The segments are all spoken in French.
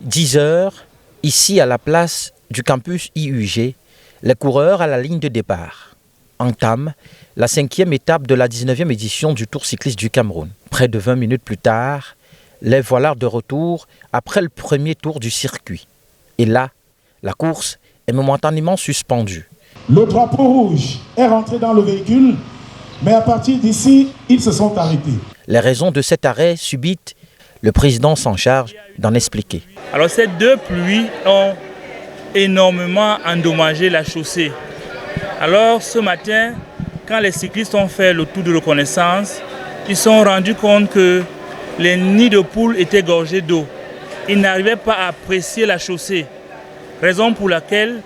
10 heures, ici à la place du campus IUG, les coureurs à la ligne de départ entament la 5e étape de la 19e édition du Tour cycliste du Cameroun. Près de 20 minutes plus tard, les voilà de retour après le premier tour du circuit. Et là, la course est momentanément suspendue. Le drapeau rouge est rentré dans le véhicule, mais à partir d'ici, ils se sont arrêtés. Les raisons de cet arrêt subite, le président s'en charge d'en expliquer. Alors ces deux pluies ont énormément endommagé la chaussée. Alors ce matin, quand les cyclistes ont fait le tour de reconnaissance, ils se sont rendus compte que les nids de poules étaient gorgés d'eau. Ils n'arrivaient pas à apprécier la chaussée, raison pour laquelle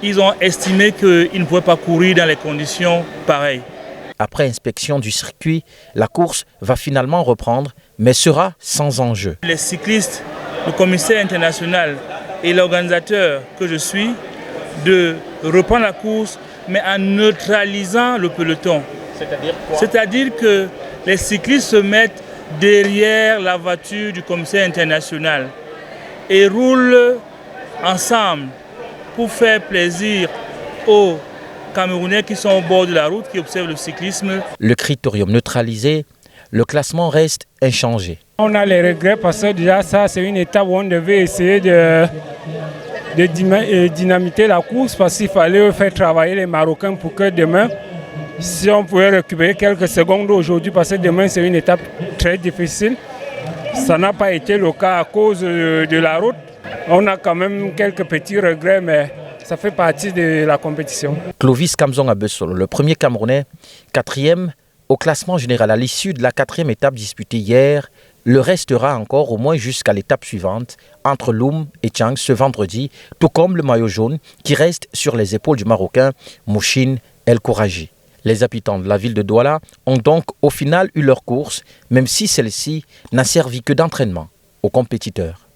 ils ont estimé qu'ils ne pouvaient pas courir dans les conditions pareilles. Après inspection du circuit, la course va finalement reprendre, mais sera sans enjeu. Les cyclistes, le commissaire international et l'organisateur que je suis, de reprendre la course, mais en neutralisant le peloton. C'est-à-dire quoi? C'est-à-dire que les cyclistes se mettent derrière la voiture du commissaire international et roulent ensemble pour faire plaisir aux Camerounais qui sont au bord de la route, qui observent le cyclisme. Le critérium neutralisé, le classement reste inchangé. On a les regrets parce que déjà ça c'est une étape où on devait essayer de dynamiter la course parce qu'il fallait faire travailler les Marocains pour que demain, si on pouvait récupérer quelques secondes aujourd'hui, parce que demain c'est une étape très difficile. Ça n'a pas été le cas à cause de la route. On a quand même quelques petits regrets, mais ça fait partie de la compétition. Clovis Kamzong Abessolo, le premier Camerounais, 4e au classement général à l'issue de la 4e étape disputée hier, le restera encore au moins jusqu'à l'étape suivante entre Loum et Tchang ce vendredi, tout comme le maillot jaune qui reste sur les épaules du Marocain Mouchine El Kouraji. Les habitants de la ville de Douala ont donc au final eu leur course, même si celle-ci n'a servi que d'entraînement aux compétiteurs.